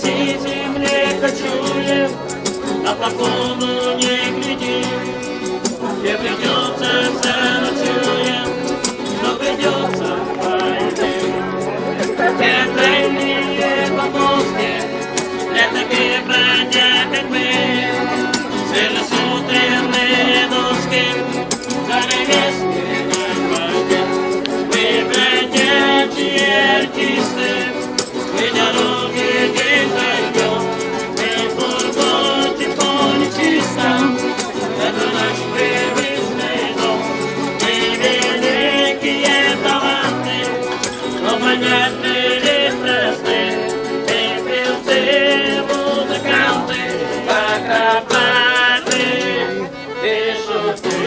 всей земле кочуем, а по полу не глядим. Где придется, заночуем, но придется пойти. Те дальние повозки, для таких бродяг, как мы, светло-сутренные доски, занавески на гвозде. Мы бродячие артисты, мы дороги не зайдем, мы в фургоне нечистом, это наш привычный дом. Мы великие таланты, но понятны лишь просты. Мы певцы, музыканты, акробаты и шуты.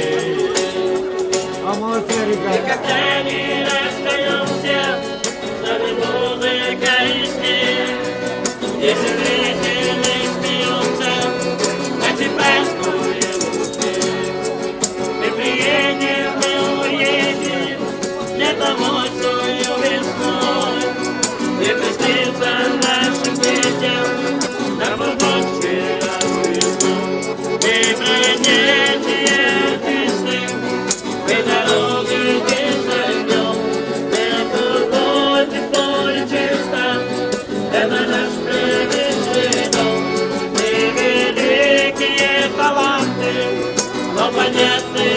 И когда не расстаемся, с нами музыка и смех. Если зрители смеются, значит празднуем успех. Мы приедем, мы уедем, летом, осенью, весной. И приснится нашим детям, нам больше расцвету. Мы бродячие артисты, мы дороги не зайдем, мы в фургоне в поле чистом, это наш привычный дом. Мы великие таланты, но понятны